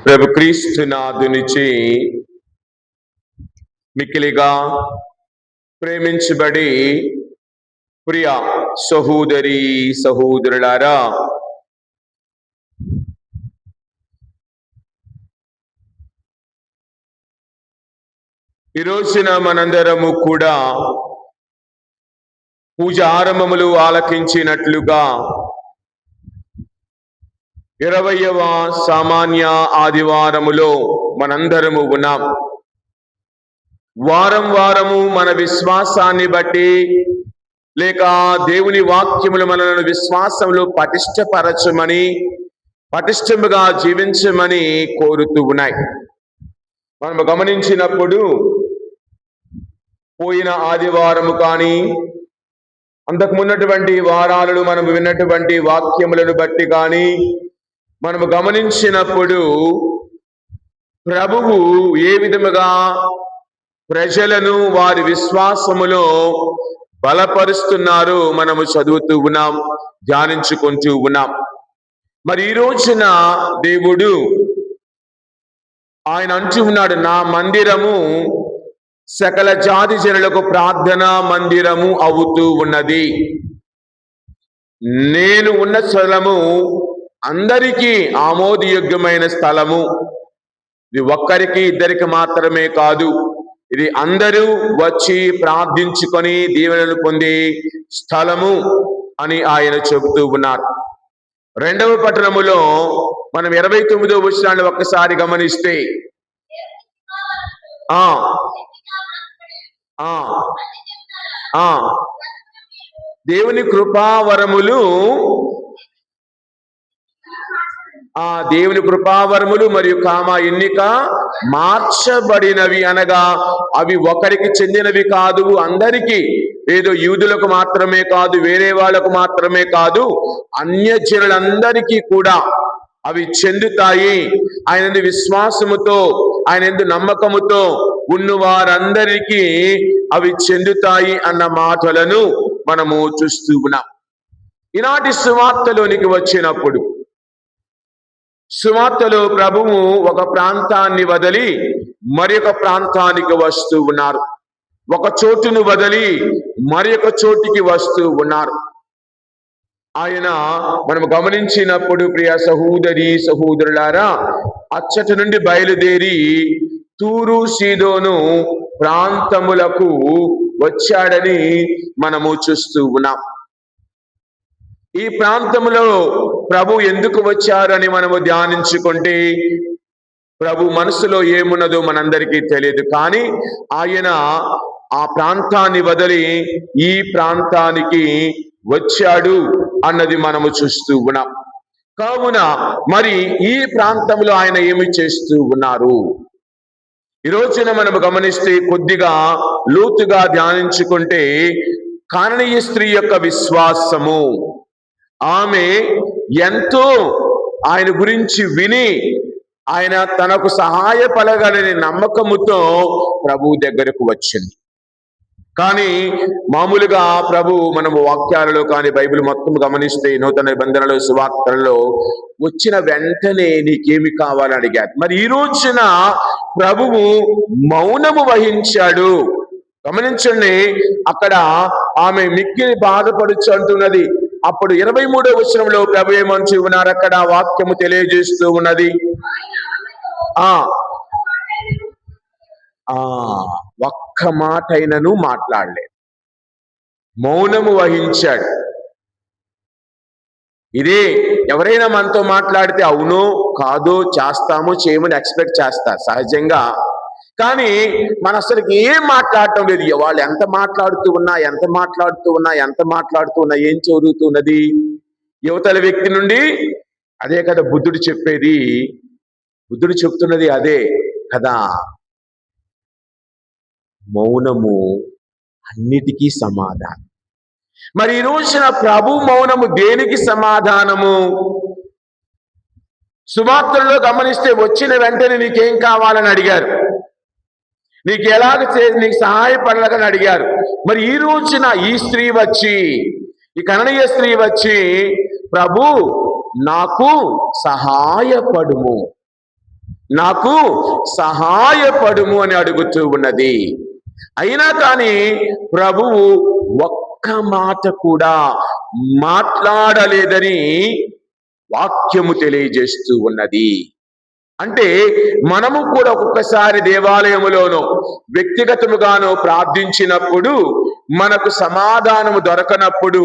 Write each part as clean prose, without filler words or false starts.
ప్రభు క్రీస్తునాథునిచే మిక్కిలిగా ప్రేమించబడి ప్రియ సహోదరి సహోదరులారా, ఈ రోజున మనందరము కూడా పూజ ఆరంభములు ఆలకించినట్లుగా 20వ సామాన్య ఆదివారములో మనందరము ఉన్నాం. వారం వారము మన విశ్వాసాన్ని బట్టి లేక దేవుని వాక్యములు మనలను విశ్వాసంలో పటిష్టముగా జీవించమని కోరుతూ ఉన్నాయి. మనము గమనించినప్పుడు పోయిన ఆదివారము కానీ అంతకుమున్నటువంటి వారాలలో మనము విన్నటువంటి వాక్యములను బట్టి కానీ మనము గమనించినప్పుడు ప్రభువు ఏ విధముగా ప్రజలను వారి విశ్వాసములో బలపరుస్తున్నారు మనము చదువుతూ ఉన్నాం, ధ్యానించుకుంటూ ఉన్నాం. మరి ఈ రోజున దేవుడు ఆయన అంటూ ఉన్నాడు, నా మందిరము సకల జాతి జనులకు ప్రార్థనా మందిరము అవుతూ ఉన్నది. నేను ఉన్న స్థలము అందరికీ ఆమోదయోగ్యమైన స్థలము. ఇది ఒక్కరికి ఇద్దరికి మాత్రమే కాదు, ఇది అందరూ వచ్చి ప్రార్థించుకొని దీవెనలు పొందే స్థలము అని ఆయన చెబుతూ ఉన్నారు. 2వ పట్టణములో మనం 29వ వచనాన్ని ఒక్కసారి గమనిస్తే దేవుని కృపావరములు దేవుని కృపావరములు మరియు కామ ఎన్నిక మార్చబడినవి అనగా అవి ఒకరికి చెందినవి కాదు, అందరికీ, ఏదో యూదులకు మాత్రమే కాదు, వేరే వాళ్ళకు మాత్రమే కాదు, అన్యజనులందరికీ కూడా అవి చెందుతాయి. ఆయన విశ్వాసముతో ఆయన నమ్మకముతో ఉన్న వారందరికీ అవి చెందుతాయి అన్న మాటలను మనము చూస్తూ ఉన్నాం. ఈనాటి సువార్తలోనికి వచ్చినప్పుడు సువార్తలో ప్రభువు ఒక ప్రాంతాన్ని వదిలి మరొక ప్రాంతానికి వస్తూ ఉన్నారు. ఒక చోటును వదిలి మరొక చోటికి వస్తూ ఉన్నారు. ఆయన మనం గమనించినప్పుడు ప్రియ సహోదరి సహోదరులారా, అచ్చటి నుండి బయలుదేరి తూరు సీదోను ప్రాంతములకు వచ్చాడని మనము చూస్తూ ఉన్నాం. ఈ ప్రాంతంలో ప్రభు ఎందుకు వచ్చారని మనము ధ్యానించుకుంటే ప్రభు మనసులో ఏమున్నదో మనందరికీ తెలియదు. కానీ ఆయన ఆ ప్రాంతాన్ని వదిలి ఈ ప్రాంతానికి వచ్చాడు అన్నది మనము చూస్తూ ఉన్నాం. కావున మరి ఈ ప్రాంతంలో ఆయన ఏమి చేస్తూ ఉన్నారు? ఈ రోజున మనము గమనిస్తే కొద్దిగా లోతుగా ధ్యానించుకుంటే కానానీయ స్త్రీ యొక్క విశ్వాసము, ఆమె ఎంతో ఆయన గురించి విని ఆయన తనకు సహాయపడగలని నమ్మకముతో ప్రభు దగ్గరకు వచ్చింది. కానీ మామూలుగా ప్రభు మనము వాక్యాలలో కానీ బైబిల్ మొత్తం గమనిస్తే నూతన నిబంధనలో సువార్తలలో వచ్చిన వెంటనే నీకేమి కావాలని అడిగాడు. మరి ఈ రోజున ప్రభువు మౌనము వహించాడు. గమనించండి, అక్కడ ఆమె మిక్కిలి బాధపడుచు అంటున్నది. అప్పుడు 23వ వచనంలో ప్రభు ఏమంటూ ఉన్నారు, అక్కడ వాక్యము తెలియజేస్తూ ఉన్నది, ఒక్క మాట అయినను మాట్లాడలేదు, మౌనము వహించాడు. ఇదే ఎవరైనా మనతో మాట్లాడితే అవునో కాదో చేస్తామో చేయమని ఎక్స్పెక్ట్ చేస్తారు సహజంగా. కానీ మన అసలుకి ఏం మాట్లాడటం లేదు. వాళ్ళు ఎంత మాట్లాడుతూ ఉన్నా ఏం జరుగుతున్నది యువతల వ్యక్తి నుండి? అదే కదా బుద్ధుడు చెప్పేది. బుద్ధుడు చెప్తున్నది అదే కదా, మౌనము అన్నిటికీ సమాధానం. మరి ఈ రోజున ప్రభు మౌనము దేనికి సమాధానము? సువార్తల్లో గమనిస్తే వచ్చిన వెంటనే నీకేం కావాలని అడిగారు, నీకు నీకు సహాయపడాలని అడిగారు. మరి ఈ రోజున ఈ స్త్రీ వచ్చి, ఈ కనానీయ స్త్రీ వచ్చి, ప్రభు నాకు సహాయపడుము, నాకు సహాయపడుము అని అడుగుతూ ఉన్నది. అయినా కానీ ప్రభువు ఒక్క మాట కూడా మాట్లాడలేదని వాక్యము తెలియజేస్తూ ఉన్నది. అంటే మనము కూడా ఒక్కొక్కసారి దేవాలయములోనో వ్యక్తిగతముగానో ప్రార్థించినప్పుడు మనకు సమాధానము దొరకనప్పుడు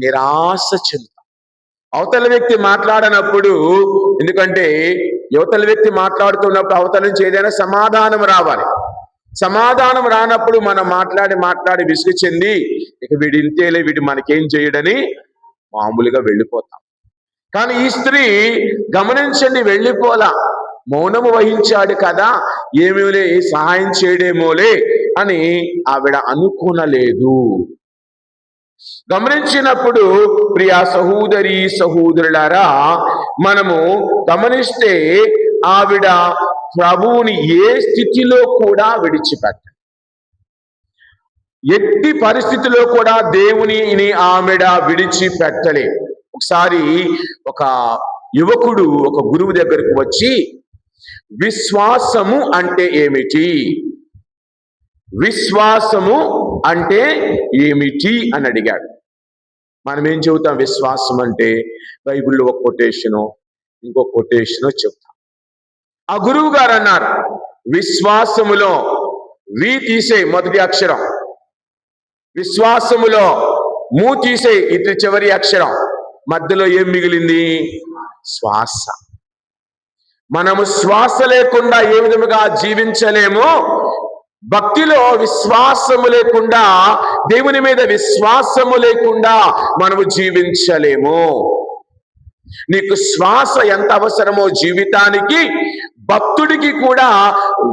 నిరాశ చెందుతాం. అవతల వ్యక్తి మాట్లాడనప్పుడు, ఎందుకంటే యువతల వ్యక్తి మాట్లాడుతున్నప్పుడు అవతల నుంచి ఏదైనా సమాధానం రావాలి. సమాధానం రానప్పుడు మనం మాట్లాడి విసుగు చెంది ఇక వీడి ఇంతేలే, వీడు మనకేం చేయడని మామూలుగా వెళ్ళిపోతాం. కానీ ఈ స్త్రీ గమనించండి, వెళ్ళిపోలా, మౌనము వహించాడు కదా, ఏమీలే సహాయం చేయడేమోలే అని ఆవిడ అనుకోనలేదు. గమనించినప్పుడు ప్రియా సహోదరి సహోదరులారా, మనము గమనిస్తే ఆవిడ ప్రభువుని ఏ స్థితిలో కూడా విడిచిపెట్ట, ఎట్టి పరిస్థితిలో కూడా దేవునిని ఆమెడ విడిచిపెట్టలే. ఒకసారి ఒక యువకుడు ఒక గురువు దగ్గరకు వచ్చి, విశ్వాసము అంటే ఏమిటి, విశ్వాసము అంటే ఏమిటి అని అడిగాడు. మనం ఏం చెబుతాం? విశ్వాసం అంటే బైబిల్లో ఒక కొటేషను, ఇంకో కొటేషను చెప్తాం. ఆ గురువు గారు అన్నారు, విశ్వాసములో వి తీసే మొదటి అక్షరం, విశ్వాసములో ము తీసే ఇటు చివరి అక్షరం, మధ్యలో ఏం మిగిలింది? శ్వాస. మనము శ్వాస లేకుండా ఏ విధముగా జీవించలేమో, భక్తిలో విశ్వాసము లేకుండా, దేవుని మీద విశ్వాసము లేకుండా మనము జీవించలేము. నీకు శ్వాస ఎంత అవసరమో జీవితానికి, భక్తుడికి కూడా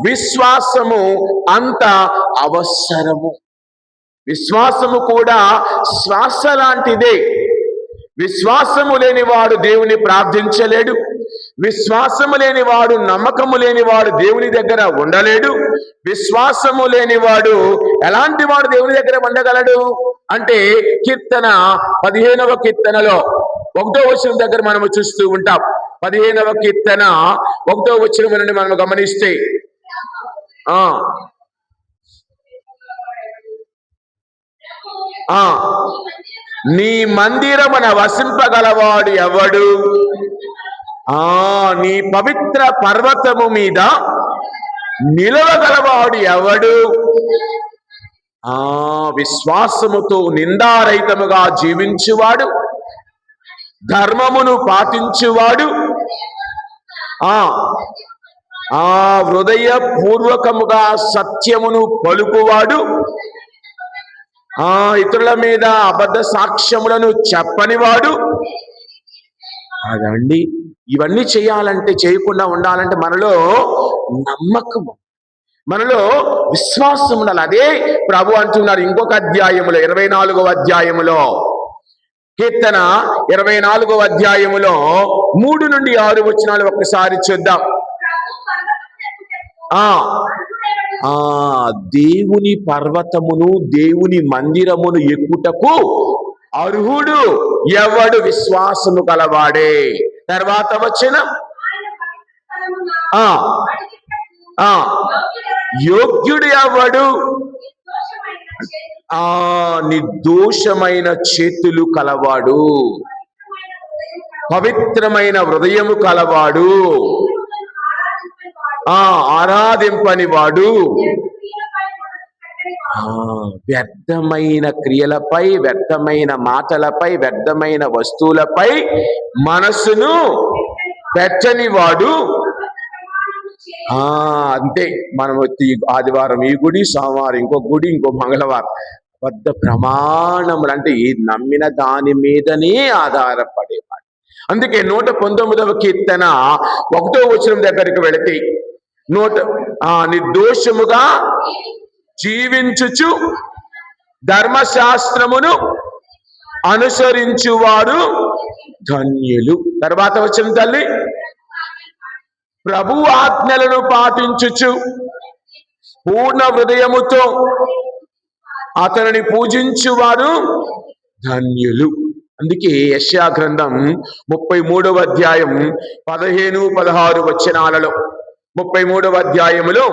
విశ్వాసము అంత అవసరము. విశ్వాసము కూడా శ్వాస లాంటిదే. విశ్వాసము లేనివాడు దేవుని ప్రార్థించలేడు. విశ్వాసము లేనివాడు, నమ్మకము లేనివాడు దేవుని దగ్గర ఉండలేడు. విశ్వాసము లేనివాడు ఎలాంటి వాడు దేవుని దగ్గర ఉండగలడు అంటే, కీర్తన 15వ కీర్తనలో 1వ వచనం దగ్గర మనము చూస్తూ ఉంటాం. 15వ కీర్తన 1వ వచనం నుండి మనం గమనిస్తే, నీ మందిరమున వసింపగలవాడు ఎవడు, నీ పవిత్ర పర్వతము మీద నిలవగలవాడు ఎవడు, విశ్వాసముతో నిందారహితముగా జీవించువాడు, ధర్మమును పాటించువాడు, హృదయ పూర్వకముగా సత్యమును పలుకువాడు, ఇతరుల మీద అబద్ధ సాక్ష్యములను చెప్పనివాడు. అదండి, ఇవన్నీ చేయాలంటే, చేయకుండా ఉండాలంటే మనలో నమ్మకము, మనలో విశ్వాసం ఉండాలి. అదే ప్రభు అంటున్నారు ఇంకొక అధ్యాయములో, 24వ అధ్యాయములో, కీర్తన 24వ అధ్యాయములో 3 నుండి 6 వచనాలు ఒక్కసారి చూద్దాం. దేవుని పర్వతమును, దేవుని మందిరమును ఎక్కుటకు అర్హుడు ఎవడు, విశ్వాసము గలవాడే. తర్వాత వచ్చిన యోగ్యుడు ఎవడు, నిర్దోషమైన చేతులు కలవాడు, పవిత్రమైన హృదయము కలవాడు, ఆరాధింపని వాడు, వ్యర్థమైన క్రియలపై, వ్యర్థమైన మాటలపై, వ్యర్థమైన వస్తువులపై మనసును పెట్టని వాడు. అంతే, మనం ఆదివారం ఈ గుడి, సోమవారం ఇంకో గుడి, ఇంకో మంగళవారం పెద్ద ప్రమాణములు, అంటే ఈ నమ్మిన దాని మీదనే ఆధారపడేవాడు. అందుకే 119వ కీర్తన 1వ వచనం దగ్గరికి వెళితే, నిర్దోషముగా జీవించుచు ధర్మశాస్త్రమును అనుసరించువారు ధన్యులు. తర్వాత వచ్చిన తల్లి, ప్రభు ఆజ్ఞలను పాటించుచు పూర్ణ హృదయముతో అతనిని పూజించువారు ధన్యులు. అందుకే యెషయా గ్రంథం 33వ అధ్యాయం 15-16 వచనాలలో 33వ అధ్యాయములో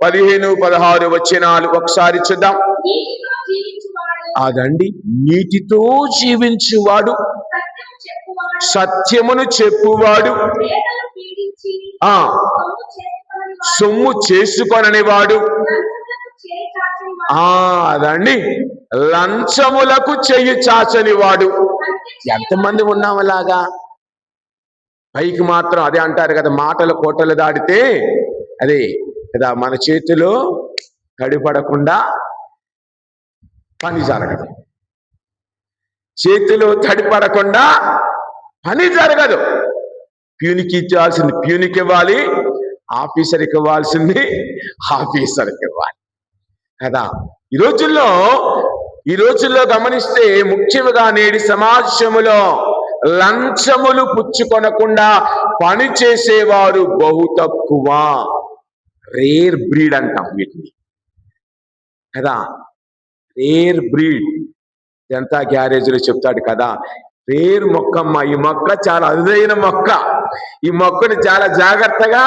15-16 వచనాలు ఒకసారి చూద్దాం. అదండి, నీతితో జీవించువాడు, సత్యమును చెప్పువాడు, సొమ్ము చేసుకొనని వాడు, అదండి, లంచములకు చెయ్యి చాచని వాడు. ఎంతమంది ఉన్నాం అలాగా? పైకి మాత్రం అదే అంటారు కదా, మాటలు కోటలు దాటితే అదే కదా, మన చేతిలో తడిపడకుండా పని జరగదు. చేతిలో తడిపడకుండా పని జరగదు. ప్యూనికి ఇచ్చాల్సింది ప్యూనికి ఇవ్వాలి, ఆఫీసర్కి ఇవ్వాల్సింది ఆఫీసర్కి ఇవ్వాలి కదా. ఈ రోజుల్లో గమనిస్తే ముఖ్యంగా నేటి సమాజములో లంచములు పుచ్చుకొనకుండా పని చేసేవారు బహు తక్కువ. రేర్ బ్రీడ్ అంటాం వీటిని కదా, రేర్ బ్రీడ్. జనతా గ్యారేజ్లో చెప్తాడు కదా, రేర్ మొక్కమ్మ, ఈ మొక్క చాలా అరుదైన మొక్క, ఈ మొక్కను చాలా జాగ్రత్తగా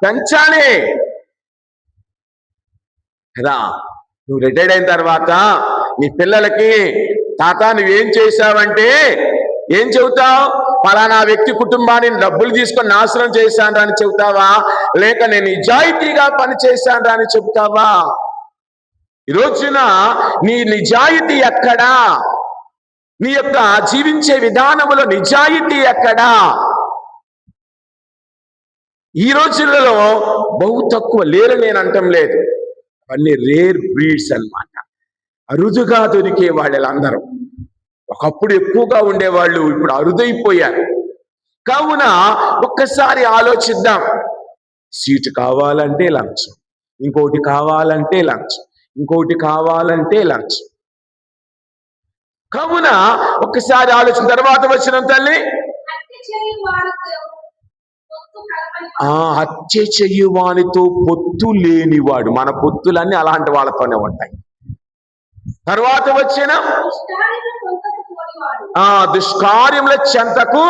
పెంచాలి కదా. నువ్వు రిటైర్డ్ అయిన తర్వాత నీ పిల్లలకి, తాత నువ్వేం చేశావంటే ఏం చెబుతావు? పలానా వ్యక్తి కుటుంబాన్ని డబ్బులు తీసుకొని నాశనం చేశాను అని చెబుతావా, లేక నేను నిజాయితీగా పని చేశాను అని చెబుతావా? ఈ రోజున నీ నిజాయితీ ఎక్కడా? నీ యొక్క జీవించే విధానములో నిజాయితీ ఎక్కడా? ఈ రోజులలో బహు తక్కువ. లేరు నేను అంటం లేదు, అవన్నీ రేర్ బ్రీడ్స్ అన్నమాట. అరుదుగా దొరికే వాళ్ళందరూ. ఒకప్పుడు ఎక్కువగా ఉండేవాళ్ళు, ఇప్పుడు అరుదైపోయారు. కావున ఒక్కసారి ఆలోచిద్దాం. సీటు కావాలంటే లంచం, ఇంకోటి కావాలంటే లంచం, ఇంకోటి కావాలంటే లంచం. కావున ఒక్కసారి ఆలోచన. తర్వాత వచ్చిన తల్లి, హత్య చెయ్యువానితో పొత్తు లేనివాడు. మన పొత్తులన్నీ అలాంటి వాళ్ళతోనే ఉంటాయి. తర్వాత వచ్చిన దుష్కార్యముల చెంతకు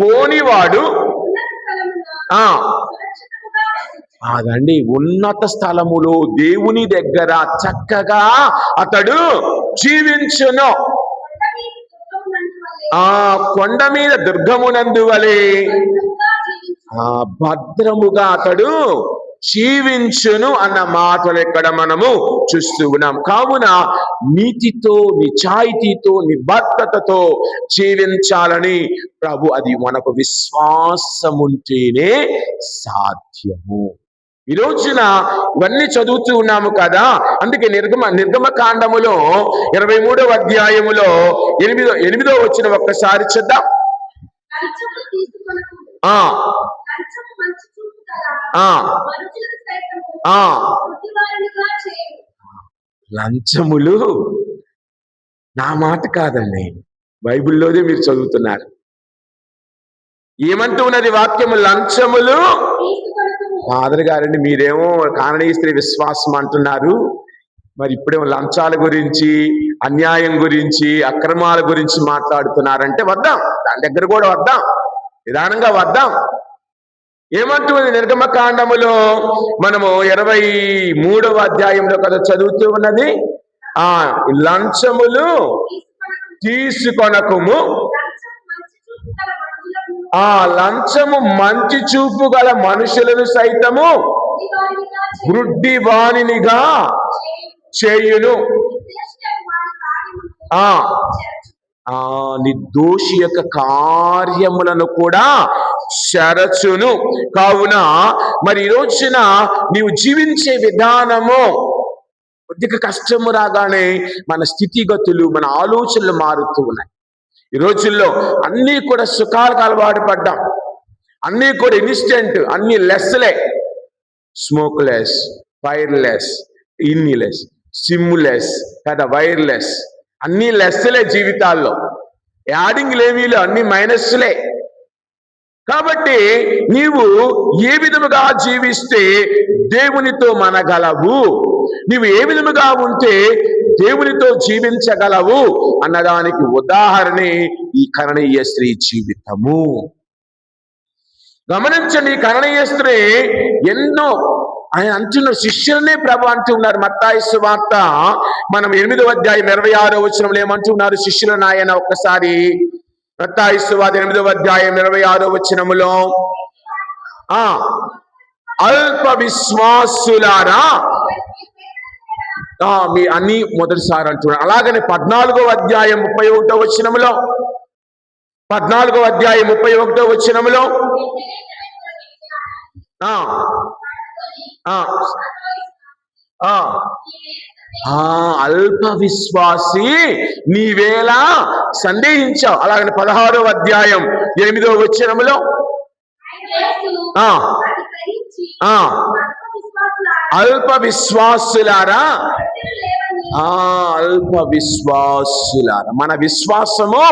పోనివాడు, అదండి, ఉన్నత స్థలములో దేవుని దగ్గర చక్కగా అతడు జీవించును. కొండ మీద దుర్గమునందు వలె భద్రముగా అతడు జీవించును అన్న మాటలు ఇక్కడ మనము చూస్తూ ఉన్నాం. కావున నీతితో, నిజాయితీతో, నిబద్ధతతో జీవించాలని ప్రభు, అది మనకు విశ్వాసముంటేనే సాధ్యము. ఈ రోజున ఇవన్నీ చదువుతూ ఉన్నాము కదా, అందుకే నిర్గమకాండములో 23వ అధ్యాయములో 8వ వచనం ఒక్కసారి చూద్దాం. లంచములు నా మాట కాదండి, బైబిల్లోనే మీరు చదువుతున్నారు. ఏమంటూ ఉన్నది వాక్యము? లంచములు. ఫాదర్ గారండి, మీరేమో కాననీయ స్త్రీ విశ్వాసం అంటున్నారు, మరి ఇప్పుడేమో లంచాల గురించి, అన్యాయం గురించి, అక్రమాల గురించి మాట్లాడుతున్నారంటే వద్దాం, దాని దగ్గర కూడా వద్దాం, నిదానంగా వద్దాం. ఏమంటుంది నిర్గమకాండములో మనము 23వ అధ్యాయంలో కదా చదువుతూ ఉన్నది, లంచములు తీసుకొనకుము, లంచము మంచి చూపు గల మనుషులను సైతము వృద్ధి వాణినిగా చేయును, నిర్దోషి యొక్క కార్యములను కూడా శరచును. కావున మరి ఈ రోజున నీవు జీవించే విధానము కొద్దిగా కష్టము రాగానే మన స్థితిగతులు, మన ఆలోచనలు మారుతూ ఉన్నాయి. ఈ రోజుల్లో అన్నీ కూడా సుఖాలకు అలవాటు పడ్డాం, అన్నీ కూడా ఇన్స్టెంట్, అన్ని లెస్లే. స్మోక్లెస్, ఫైర్లెస్, ఇన్నిలెస్, సిమ్లెస్ కదా, వైర్లెస్, అన్ని లెస్లే జీవితాల్లో. యాడింగ్ లేవీలో అన్ని మైనస్లే. కాబట్టి నీవు ఏ విధముగా జీవిస్తే దేవునితో మనగలవు, నీవు ఏ విధముగా ఉంటే దేవునితో జీవించగలవు అన్నదానికి ఉదాహరణే ఈ కననీయ స్త్రీ జీవితము. గమనించండి, కననీయ స్త్రీ ఎన్నో ఆయన అంటున్నారు, శిష్యులనే ప్రభు అంటూ ఉన్నారు. మత్తాయి సువార్త మనం 8వ అధ్యాయం 26వ వచనంలో ఏమంటున్నారు శిష్యులను ఆయన? ఒక్కసారి మత్తాయి సువార్త 8వ అధ్యాయం 26వ వచనములో, ఆ అల్ప విశ్వాసులారా, మీ అన్ని మొదటిసారి అంటున్నారు. అలాగనే 14వ అధ్యాయం 31వ వచనములో, 14వ అధ్యాయం 31వ వచనములో, అల్ప విశ్వాసి నీవేలా సందేహించావు. అలాగని 16వ అధ్యాయం 8వ వచనములో, అల్ప విశ్వాసులారా, అల్ప విశ్వాసులారా. మన విశ్వాసము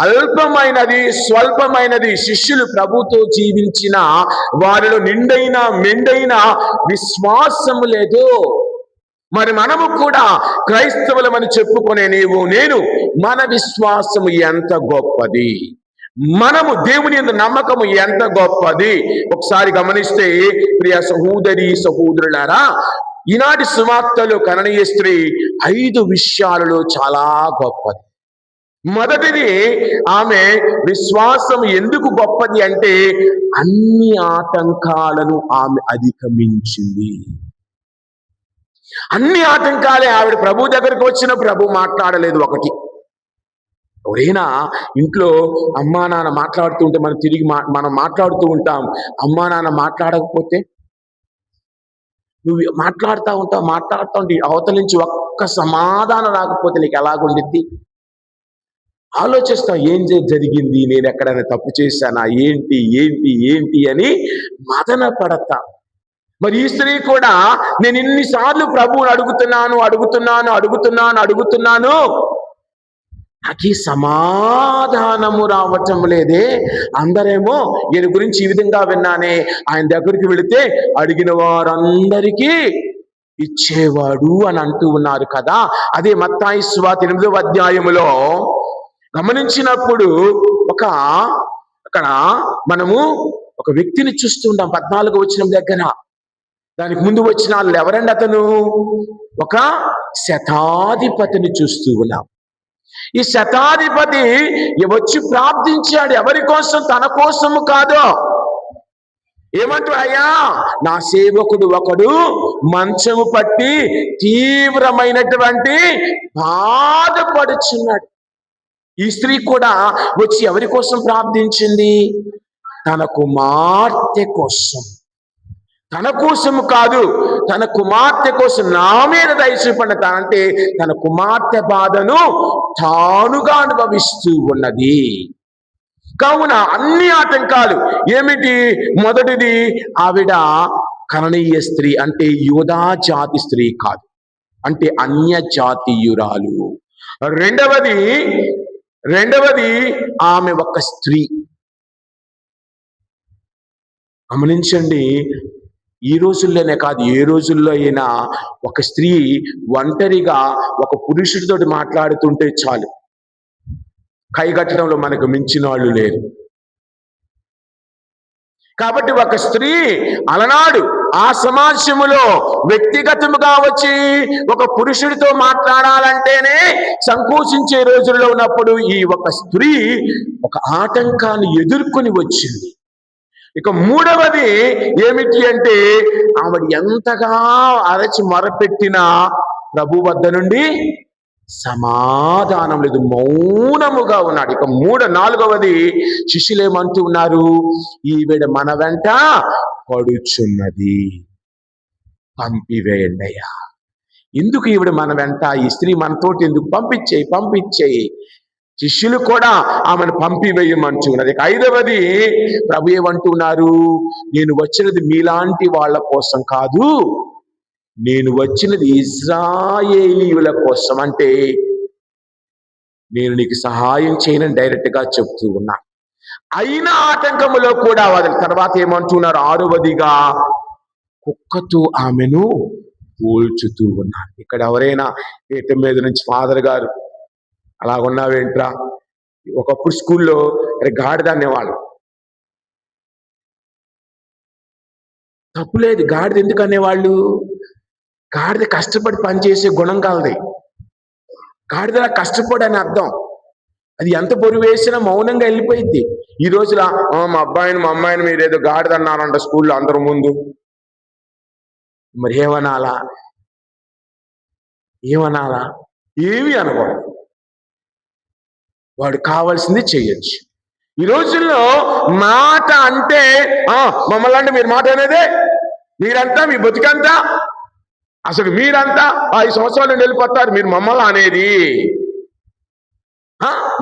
అల్పమైనది, స్వల్పమైనది. శిష్యులు ప్రభుతో జీవించిన వారిలో నిండైన మెండైన విశ్వాసము లేదు. మరి మనము కూడా క్రైస్తవులమని చెప్పుకునే నీవు నేను, మన విశ్వాసము ఎంత గొప్పది, మనము దేవుని యందు నమ్మకము ఎంత గొప్పది. ఒకసారి గమనిస్తే ప్రియ సహోదరి సహోదరులారా, ఈనాటి సువార్తలో కననీయ స్త్రీ 5 విషయాలలో చాలా గొప్పది. మొదటిది, ఆమె విశ్వాసం ఎందుకు గొప్పది అంటే అన్ని ఆటంకాలను ఆమె అధిగమించింది. అన్ని ఆటంకాలే. ఆవిడ ప్రభు దగ్గరకు వచ్చిన ప్రభు మాట్లాడలేదు. ఒకటి, ఎవరైనా ఇంట్లో అమ్మా నాన్న మాట్లాడుతూ ఉంటే మనం తిరిగి మనం మాట్లాడుతూ ఉంటాం. అమ్మా నాన్న మాట్లాడకపోతే నువ్వు మాట్లాడుతూ ఉంటే అవతల నుంచి ఒక్క సమాధానం రాకపోతే నీకు ఎలాగుండిద్ది? ఆలోచిస్తాం, ఏం జరిగింది, నేను ఎక్కడైనా తప్పు చేశానా, ఏంటి ఏంటి ఏంటి అని మదన పడతా. మరి ఈ స్త్రీ కూడా, నేను ఇన్నిసార్లు ప్రభువుని అడుగుతున్నాను, నాకు ఈ సమాధానము రావటం లేదే. అందరేమో ఈయన గురించి ఈ విధంగా విన్నానే, ఆయన దగ్గరికి వెళితే అడిగిన వారందరికీ ఇచ్చేవాడు అని అంటూ ఉన్నారు కదా. అదే మత్తాయి సువార్త 8వ అధ్యాయములో గమనించినప్పుడు అక్కడ మనము ఒక వ్యక్తిని చూస్తుంటాం. 14వ వచనం దగ్గర. దానికి ముందు వచ్చిన వాళ్ళు ఎవరండి? అతను ఒక శతాధిపతిని చూస్తూ ఉన్నాం. ఈ శతాధిపతి వచ్చి ప్రార్థించాడు. ఎవరి కోసం? తన కోసము కాదు. ఏమంటూ, అయ్యా, నా సేవకుడు ఒకడు మంచము పట్టి తీవ్రమైనటువంటి బాధపడుచున్నాడు. ఈ స్త్రీ కూడా వచ్చి ఎవరి కోసం ప్రార్థించింది? తన కుమార్తె కోసం. తన కోసము కాదు, తన కుమార్తె కోసం నా మీద దయచూపండి అంటే తన కుమార్తె బాధను తానుగా అనుభవిస్తూ ఉన్నది. కావున అన్ని ఆటంకాలు ఏమిటి? మొదటిది, ఆవిడ కననీయ స్త్రీ అంటే యూదా జాతి స్త్రీ కాదు, అంటే అన్య జాతీయురాలు. రెండవది ఆమె ఒక స్త్రీ. గమనించండి, ఈ రోజుల్లోనే కాదు, ఏ రోజుల్లో అయినా ఒక స్త్రీ ఒంటరిగా ఒక పురుషుడితోటి మాట్లాడుతుంటే చాలు, కైగట్టడంలో మనకు మించిన వాళ్ళు లేరు. కాబట్టి ఒక స్త్రీ అలనాడు ఆ సమాజములో వ్యక్తిగతముగా వచ్చి ఒక పురుషుడితో మాట్లాడాలంటేనే సంకోచించే రోజుల్లో ఉన్నప్పుడు ఈ ఒక స్త్రీ ఒక ఆటంకాన్ని ఎదుర్కొని వచ్చింది. ఇక మూడవది ఏమిటి అంటే, ఆవిడ ఎంతగా అరచి మొరపెట్టినా ప్రభు వద్ద నుండి సమాధానం లేదు, మౌనముగా ఉన్నాడు. ఇక నాలుగవది, శిష్యులేమంటూ ఉన్నారు? ఈవిడ మన వెంట పడుచున్నది, పంపివేయండి అయ్యా. ఎందుకు ఈవిడ మన వెంట? ఈ స్త్రీ మనతోటి ఎందుకు? పంపించేయి. శిష్యులు కూడా ఆమెను పంపివేయమంటున్నారు. ఇక ఐదవది, ప్రభు ఏమంటున్నారు? నేను వచ్చినది మీలాంటి వాళ్ళ కోసం కాదు, నేను వచ్చినది ఇశ్రాయేలీయుల కోసం. అంటే నేను నీకు సహాయం చేయనని డైరెక్ట్ గా చెప్తూ ఉన్నా. అయినా ఆటంకములో కూడా తర్వాత ఏమంటున్నారు? ఆరవదిగా, కుక్కతో ఆమెను పోల్చుతూ ఉన్నారు. ఇక్కడ ఎవరైనా పీఠం మీద నుంచి ఫాదర్ గారు అలాగున్నావేంట్రా, ఒకప్పుడు స్కూల్లో గాడిద అనేవాళ్ళు, తప్పులేదు. గాడిద ఎందుకు అనేవాళ్ళు? గాడిద కష్టపడి పనిచేసే గుణం కలది. గాడిదలా కష్టపడని అర్థం. అది ఎంత బరువు వేసినా మౌనంగా వెళ్ళిపోయింది. ఈ రోజులా మా అమ్మాయిని మీరేదో గాడిద అన్నారంట స్కూల్లో అందరి ముందు. మరి ఏమనాలా? ఏమీ అనకూడదు. వాడు కావాల్సింది చెయ్యొచ్చు. ఈ రోజుల్లో మాట అంటే మమ్మల్ని అంటే మీరు మాట అనేదే, మీరంతా మీ బతికంతా, అసలు మీరంతా 5 సంవత్సరాలు వెళ్ళిపోతారు, మీరు మమ్మల్ని అనేది,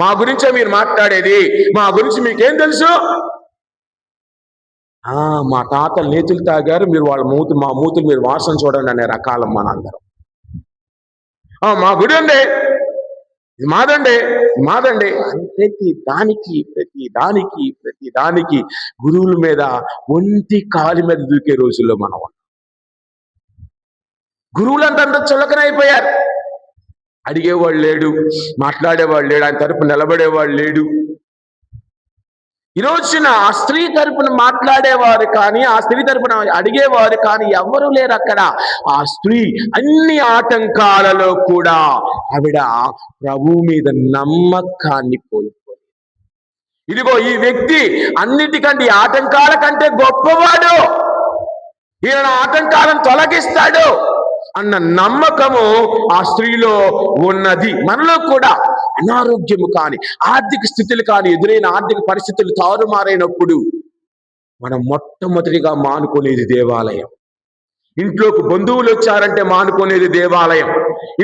మా గురించే మీరు మాట్లాడేది, మా గురించి మీకేం తెలుసు? మా తాతలు నేతులు తాగారు, మీరు వాళ్ళ మా మూతులు మీరు వాసన చూడండి అనే రకాలం మనందరం. మా గుడి అండి, ఇది మాదండి ప్రతి దానికి గురువుల మీద ఒంటి కాలి మీద దూకే రోజుల్లో మనం. గురువులంతా చులకనైపోయారు. అడిగేవాళ్ళు లేడు, మాట్లాడేవాడు లేడు, ఆయన తరపు నిలబడేవాడు లేడు. ఈ రోజున ఆ స్త్రీ తరపున మాట్లాడేవారు కానీ, ఆ స్త్రీ తరపున అడిగేవారు కానీ ఎవరు లేరు అక్కడ. ఆ స్త్రీ అన్ని ఆటంకాలలో కూడా ఆవిడ ప్రభువు మీద నమ్మకాన్ని కోల్పోయింది. ఇదిగో ఈ వ్యక్తి అన్నిటికంటే ఆటంకాల కంటే గొప్పవాడు, ఈయన ఆటంకాలను తొలగిస్తాడు అన్న నమ్మకము ఆ స్త్రీలో ఉన్నది. మనలో కూడా అనారోగ్యము కానీ, ఆర్థిక స్థితులు కానీ, ఎదురైన ఆర్థిక పరిస్థితులు తారుమారైనప్పుడు మనం మొట్టమొదటిగా మానుకునేది దేవాలయం. ఇంట్లోకి బంధువులు వచ్చారంటే మానుకునేది దేవాలయం.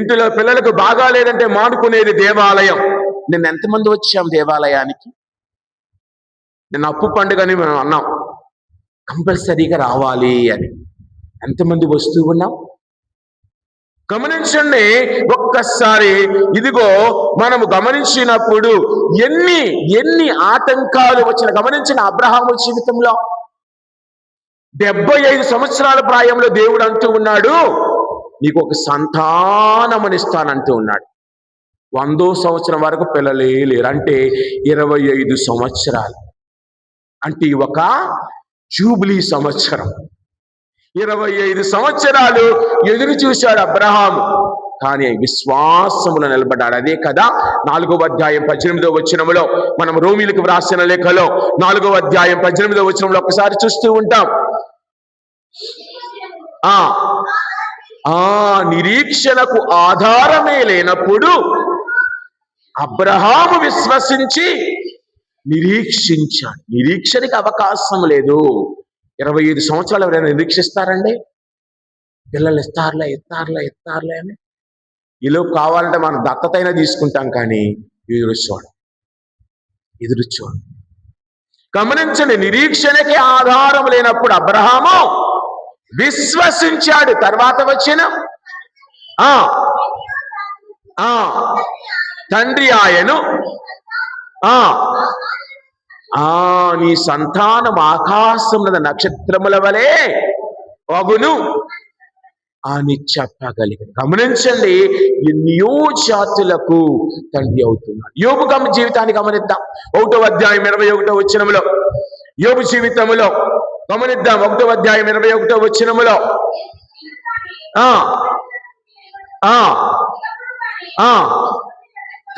ఇంట్లో పిల్లలకు బాగాలేదంటే మానుకునేది దేవాలయం. నిన్న ఎంతమంది వచ్చాం దేవాలయానికి? నిన్న అప్పు పండుగని మనం అన్నాం, కంపల్సరీగా రావాలి అని. ఎంతమంది వస్తూ ఉన్నాం? గమనించండి ఒక్కసారి. ఇదిగో మనము గమనించినప్పుడు ఎన్ని ఆటంకాలు వచ్చిన గమనించిన అబ్రహాము జీవితంలో 75 సంవత్సరాల ప్రాయంలో దేవుడు అంటూ ఉన్నాడు, నీకు ఒక సంతానమనిస్తానంటూ ఉన్నాడు. 100వ సంవత్సరం వరకు పిల్లలే లేరు, అంటే 25 సంవత్సరాలు, అంటే ఒక జూబ్లీ సంవత్సరం. 25 సంవత్సరాలు ఎదురు చూశాడు అబ్రహాము, కానీ విశ్వాసములో నిలబడ్డాడు. అదే కదా 4వ అధ్యాయం 18వ వచనములో, మనం రోమీలకు వ్రాసిన లేఖలో 4వ అధ్యాయం 18వ వచనంలో ఒకసారి చూస్తూ ఉంటాం. నిరీక్షణకు ఆధారమే లేనప్పుడు అబ్రహాము విశ్వసించి నిరీక్షించాడు. నిరీక్షణకి అవకాశం లేదు. 25 సంవత్సరాలు ఎవరైనా నిరీక్షిస్తారండి? పిల్లలు ఇస్తారులే అని ఈలో కావాలంటే మనం దత్తతైనా తీసుకుంటాం, కానీ ఎదురుచోడు. గమనించండి, నిరీక్షణకి ఆధారం లేనప్పుడు అబ్రహాము విశ్వసించాడు. తర్వాత వచ్చిన తండ్రి ఆయను నీ సంతానం ఆకాశమున నక్షత్రముల వలె అగును అని చెప్పగలిగాడు. గమనించండి, ఎన్నో జాతులకు తండ్రి అవుతున్నాడు. యోబు జీవితాన్ని గమనిద్దాం. 1వ అధ్యాయం 21వ వచనములో, యోబు జీవితములో గమనిద్దాం. 1వ అధ్యాయం 21వ వచనములో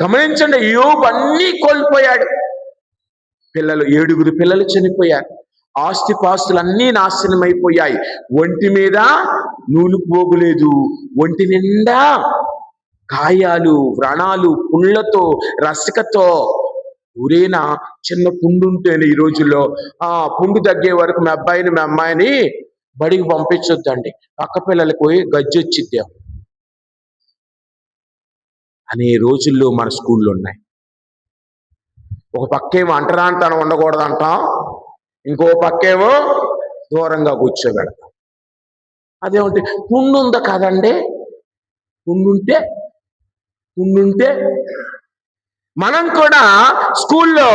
గమనించండి, యోబు అన్నీ కోల్పోయాడు. 7 పిల్లలు చనిపోయారు. ఆస్తిపాస్తులన్నీ నాశనమైపోయాయి. ఒంటి మీద నూలు పోగులేదు, ఒంటి నిండా గాయాలు, వ్రణాలు, పుండ్లతో, రసికతో. ఊరేనా చిన్న పుండు ఉంటేనే ఈ రోజుల్లో పుండు తగ్గే వరకు మీ అమ్మాయిని బడికి పంపించొద్దండి, పక్క పిల్లలకు పోయి గజ్జి వచ్చిద్దాం అనే రోజుల్లో మన స్కూళ్ళు ఉన్నాయి. ఒక పక్కేమో అంటరాంతనం ఉండకూడదంటాం, ఇంకో పక్కేమో దూరంగా కూర్చోబెడతాం. అదేమిటి, పుండు ఉందా కదండి, పుండుంటే మనం కూడా స్కూల్లో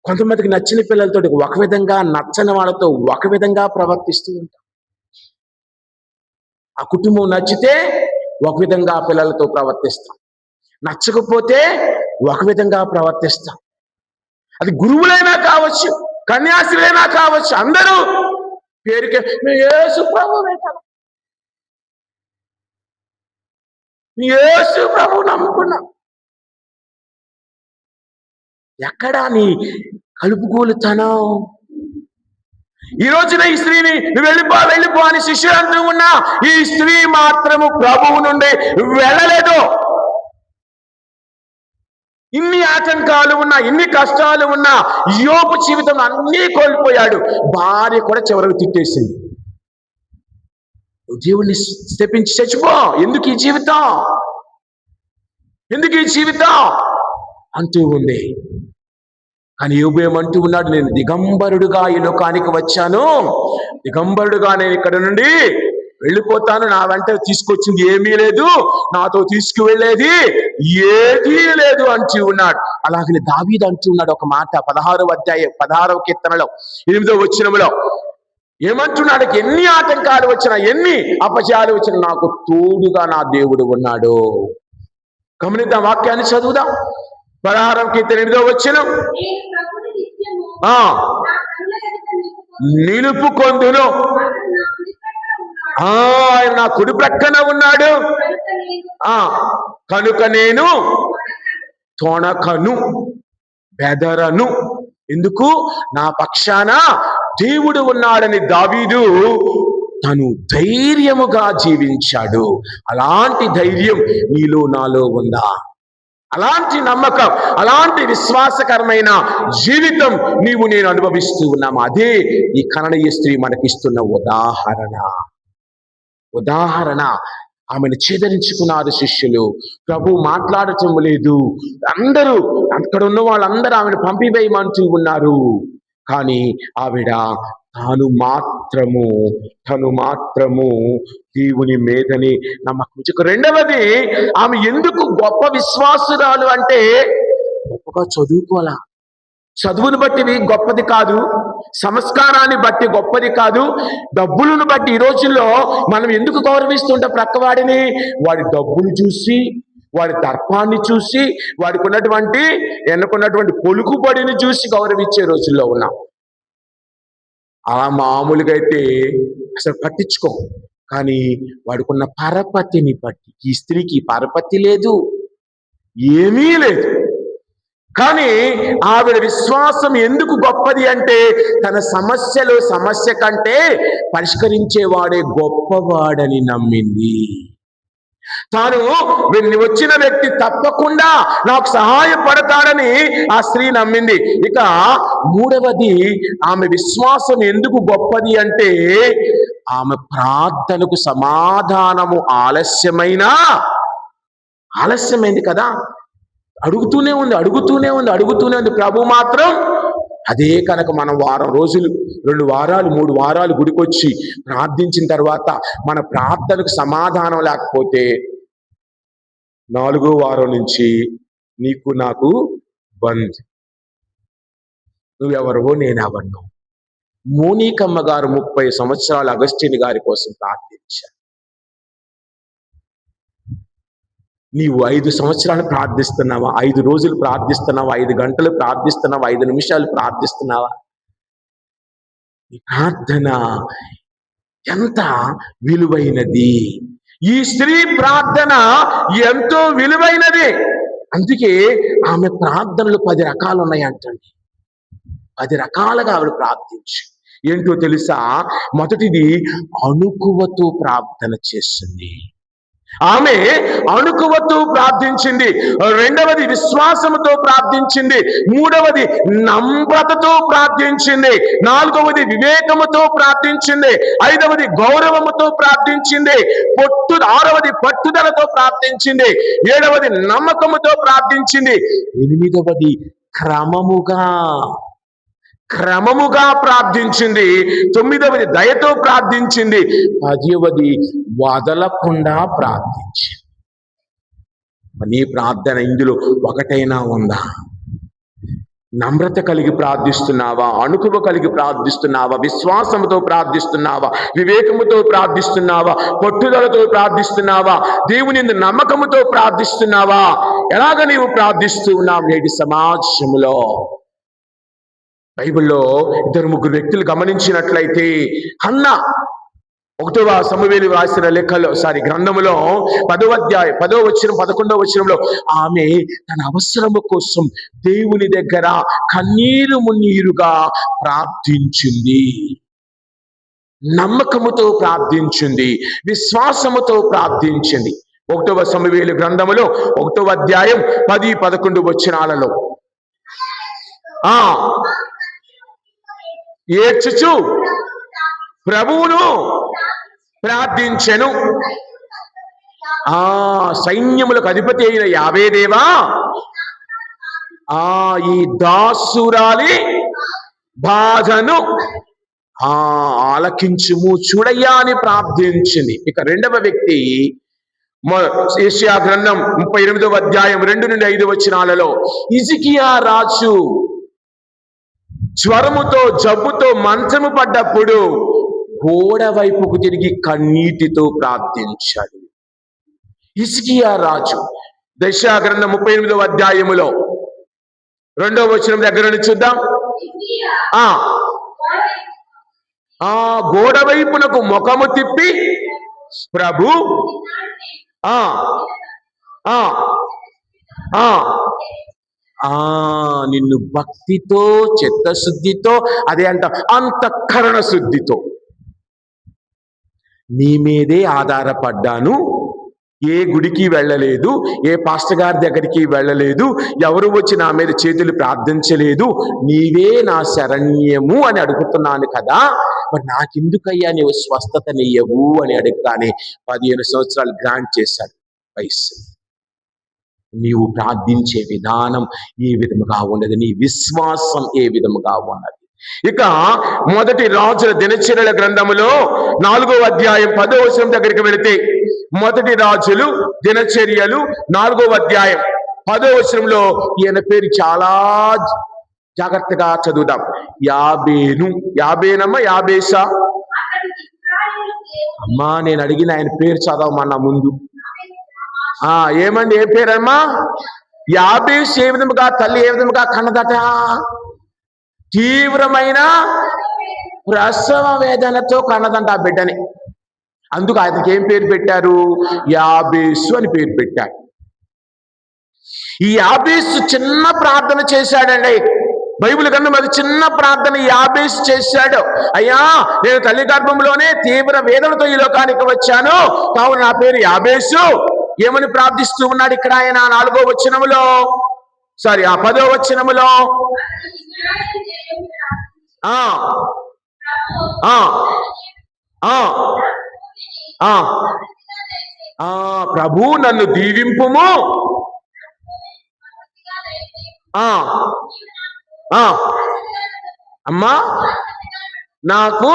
కొంతమందికి నచ్చిన పిల్లలతో ఒక విధంగా, నచ్చని వాళ్ళతో ఒక విధంగా ప్రవర్తిస్తూ ఉంటాం. ఆ కుటుంబం నచ్చితే ఒక విధంగా పిల్లలతో ప్రవర్తిస్తాం, నచ్చకపోతే ఒక విధంగా ప్రవర్తిస్తాం. అది గురువులైనా కావచ్చు, కన్యాస్త్రీలైనా కావచ్చు, అందరూ పేరుకే మేము యేసు ప్రభు పెట్టాలి, యేసు ప్రభు నమ్ముకున్నాం. ఎక్కడా నీ కలుపుగోలుతనం? ఈ రోజున ఈ స్త్రీని నువ్వు వెళ్ళిపో అని శిష్యులు అంటూ ఉన్నా, ఈ స్త్రీ మాత్రము ప్రభువు నుండి వెళ్ళలేదు. ఇన్ని ఆటంకాలు ఉన్నా, ఇన్ని కష్టాలు ఉన్నా, యోబు జీవితం అన్నీ కోల్పోయాడు. భార్య కూడా చివరికి తిట్టేసింది, దేవుణ్ణి శపించి చచ్చిపో, ఎందుకు ఈ జీవితం, ఎందుకు ఈ జీవితం అంటూ ఉంది. కానీ యోబు ఏమంటూ ఉన్నాడు, నేను దిగంబరుడుగా ఈ లోకానికి వచ్చాను, దిగంబరుడుగా నేను ఇక్కడ నుండి వెళ్ళిపోతాను, నా వెంట తీసుకొచ్చింది ఏమీ లేదు, నాతో తీసుకువెళ్ళేది ఏదీ లేదు అంటూ ఉన్నాడు. అలాగే దావీదు అంటూ ఉన్నాడు ఒక మాట 16వ అధ్యాయం 16వ కీర్తనలో 8వ వచనంలో ఏమంటున్నాడు, ఎన్ని ఆటంకాలు వచ్చినా, ఎన్ని అపజయాలు వచ్చినా నాకు తోడుగా నా దేవుడు ఉన్నాడు. గమనిద్దాం, వాక్యాన్ని చదువుదాం. 16వ కీర్తన 8వ వచనం, నిలుపుకొందును, ఆయన నా కుడి ప్రక్కన ఉన్నాడు, కనుక నేను తొణకను, బెదరను. ఎందుకు? నా పక్షాన దేవుడు ఉన్నాడని దావీదు తను ధైర్యముగా జీవించాడు. అలాంటి ధైర్యం నీలో నాలో ఉందా? అలాంటి నమ్మకం, అలాంటి విశ్వాసకరమైన జీవితం నీవు నేను అనుభవిస్తూ ఉన్నాము. అదే ఈ కననీయ స్త్రీ మనకిస్తున్న ఉదాహరణ. ఆమెను ఛేదరించుకున్నారు శిష్యులు. ప్రభు మాట్లాడటం లేదు. అందరూ అక్కడ ఉన్న వాళ్ళందరూ ఆమెను పంపివేయమంటూ ఉన్నారు. కానీ ఆవిడ తను మాత్రము దేవుని మీదని నమ్మకం. రెండవది, ఆమె ఎందుకు గొప్ప విశ్వాసురాలు అంటే గొప్పగా చదువుకోవాలా. చదువును బట్టి గొప్పది కాదు, సంస్కారాన్ని బట్టి గొప్పది కాదు, డబ్బులను బట్టి. ఈ రోజుల్లో మనం ఎందుకు గౌరవిస్తుంటాం ప్రక్కవాడిని? వాడి డబ్బులు చూసి, వాడి దర్పాన్ని చూసి, వాడికి ఎన్నుకున్నటువంటి పొలుకుబడిని చూసి గౌరవించే రోజుల్లో ఉన్నాం. అలా మామూలుగా అయితే అసలు పట్టించుకో. కానీ వాడికున్న పరపతిని బట్టి, ఈ స్త్రీకి పరపతి లేదు, ఏమీ లేదు. కానీ ఆవిడ విశ్వాసం ఎందుకు గొప్పది అంటే, తన సమస్య కంటే పరిష్కరించేవాడే గొప్పవాడని నమ్మింది. తాను వచ్చిన వ్యక్తి తప్పకుండా నాకు సహాయపడతాడని ఆ స్త్రీ నమ్మింది. ఇక మూడవది, ఆమె విశ్వాసం ఎందుకు గొప్పది అంటే, ఆమె ప్రార్థనకు సమాధానము ఆలస్యమైంది కదా. అడుగుతూనే ఉంది. ప్రభు మాత్రం అదే. కనుక మనం వారం రోజులు, 2 వారాలు, 3 వారాలు గుడికొచ్చి ప్రార్థించిన తర్వాత మన ప్రార్థనకు సమాధానం లేకపోతే 4వ వారం నుంచి నీకు నాకు బంద్. నువ్వెవరవో నేనెవరినో. మోనికమ్మ గారు 30 సంవత్సరాలు అగస్టిన్ గారి కోసం ప్రార్థించారు. నీవు 5 సంవత్సరాలు ప్రార్థిస్తున్నావా? 5 రోజులు ప్రార్థిస్తున్నావా? 5 గంటలు ప్రార్థిస్తున్నావా? 5 నిమిషాలు ప్రార్థిస్తున్నావా? ఈ ప్రార్థన ఎంత విలువైనది! ఈ స్త్రీ ప్రార్థన ఎంతో విలువైనది. అందుకే ఆమె ప్రార్థనలు 10 రకాలు ఉన్నాయంటండి. 10 రకాలుగా ఆవిడ ప్రార్థించి, ఏంటో తెలుసా? మొదటిది, అణుకువతో ప్రార్థన చేస్తుంది. ఆమె అణుకువతో ప్రార్థించింది. రెండవది, విశ్వాసముతో ప్రార్థించింది. మూడవది, నమ్రతతో ప్రార్థించింది. నాలుగవది, వివేకముతో ప్రార్థించింది. ఐదవది, గౌరవముతో ప్రార్థించింది. ఆరవది, పట్టుదలతో ప్రార్థించింది. ఏడవది, నమ్మకముతో ప్రార్థించింది. ఎనిమిదవది, క్రమముగా ప్రార్థించింది. 9వది, దయతో ప్రార్థించింది. 10వది, వదలకుండా ప్రార్థించింది. నీ ప్రార్థన ఇందులో ఒకటైనా ఉందా? నమ్రత కలిగి ప్రార్థిస్తున్నావా? అణుకువ కలిగి ప్రార్థిస్తున్నావా? విశ్వాసముతో ప్రార్థిస్తున్నావా? వివేకముతో ప్రార్థిస్తున్నావా? పట్టుదలతో ప్రార్థిస్తున్నావా? దేవుని నమ్మకముతో ప్రార్థిస్తున్నావా? ఎలాగ నీవు ప్రార్థిస్తూ ఉన్నావు నేటి సమాజంలో? బైబిల్లో ఇద్దరు ముగ్గురు వ్యక్తులు గమనించినట్లయితే హన్నా 1వ సమూయేలు రాసిన గ్రంథములో 10వ అధ్యాయం 10వ వచనం 11వ వచనంలో ఆమె తన అవసరము కోసం దేవుని దగ్గర కన్నీరు మున్నీరుగా ప్రార్థించింది. నమ్మకముతో ప్రార్థించింది, విశ్వాసముతో ప్రార్థించింది. 1వ సమూయేలు గ్రంథములో 1వ అధ్యాయం 10, 11 వచనాలలో ఏడ్చుచు ప్రభువును ప్రార్థించెను. సైన్యములకు అధిపతి అయిన యావే దేవా, ఈ దాసురాలి బాధను ఆలకించుము చూడయ్యా అని ప్రార్థించింది. ఇక రెండవ వ్యక్తి యెషయా గ్రంథం 38వ అధ్యాయం 2 నుండి 5 వచనాలలో హిజ్కియా రాజు జ్వరముతో జబ్బుతో మంచము పడ్డప్పుడు గోడ వైపుకు తిరిగి కన్నీటితో ప్రార్థించాడు. హిజ్కియా రాజు యెషయా గ్రంథం 38వ అధ్యాయములో 2వ వచనం దగ్గర నుంచి చూద్దాం. గోడ వైపునకు ముఖము తిప్పి ప్రభు నిన్ను భక్తితో చిత్తశుద్ధితో అదే అంతఃకరణ శుద్ధితో నీ మీదే ఆధారపడ్డాను, ఏ గుడికి వెళ్ళలేదు, ఏ పాస్టర్ గారి దగ్గరికి వెళ్ళలేదు, ఎవరు వచ్చి నా మీద చేతులు ప్రార్థించలేదు, నీవే నా శరణ్యము అని అడుగుతున్నాను కదా, మరి నాకెందుకయ్యా నీవు స్వస్థతనియ్యవు అని అడగగానే 15 సంవత్సరాలు గ్రాంట్ చేశాడు వయస్సు. నీవు ప్రార్థించే విధానం ఏ విధముగా ఉన్నది, నీ విశ్వాసం ఏ విధముగా ఉన్నది. ఇక మొదటి రాజుల దినచర్యల గ్రంథములో 4వ అధ్యాయం 10వ వచనం దగ్గరికి వెళితే మొదటి రాజులు దినచర్యలు 4వ అధ్యాయం 10వ వచనంలో ఈయన పేరు చాలా జాగ్రత్తగా చదువుదాం. యాబేనమ్మా యాబేసా అమ్మా, నేను అడిగిన ఆయన పేరు చదవమన్నా ముందు. ఏమండి, ఏ పేరమ్మా? యాబేసు ఏ విధముగా తల్లి ఏ విధముగా కన్నదట? తీవ్రమైన ప్రసవ వేదనతో కన్నదంట ఆ బిడ్డని. అందుకు ఆయనకి ఏం పేరు పెట్టారు? యాబేసు అని పేరు పెట్టారు. ఈ యాబేసు చిన్న ప్రార్థన చేశాడండి. బైబిల్ గ్రంథం అది చిన్న ప్రార్థన యాబేసు చేశాడు. అయ్యా, నేను తల్లి గర్భంలోనే తీవ్ర వేదనతో ఈ లోకానికి వచ్చాను, కావున నా పేరు యాబేసు. ఏమని ప్రార్థిస్తూ ఉన్నాడు ఇక్కడ ఆయన 4వ వచనములో, 10వ వచనములో ప్రభు నన్ను దీవింపుము, అమ్మా నాకు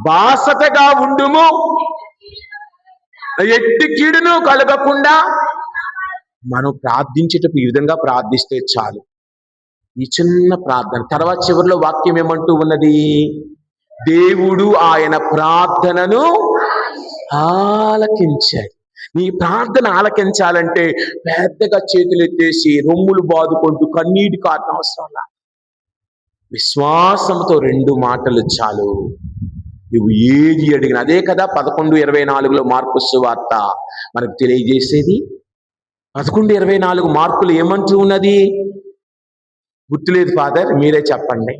బాసటగా ఉండుము, ఎట్టి కీడును కలగకుండా. మనం ప్రార్థించేటప్పుడు ఈ విధంగా ప్రార్థిస్తే చాలు. ఈ చిన్న ప్రార్థన తర్వాత చివరిలో వాక్యం ఏమంటూ ఉన్నది? దేవుడు ఆయన ప్రార్థనను ఆలకించాడు. నీ ప్రార్థన ఆలకించాలంటే పెద్దగా చేతులెత్తేసి రొమ్ములు బాదుకుంటూ కన్నీటి కారణం అవసరం. విశ్వాసంతో 2 మాటలు చాలు. నువ్వు ఏది అడిగిన అదే కదా 11:24లో మార్కు సువార్త మనకు తెలియజేసేది. 11:24 మార్కులు ఏమంటూ ఉన్నది? గుర్తులేదు ఫాదర్, మీరే చెప్పండి.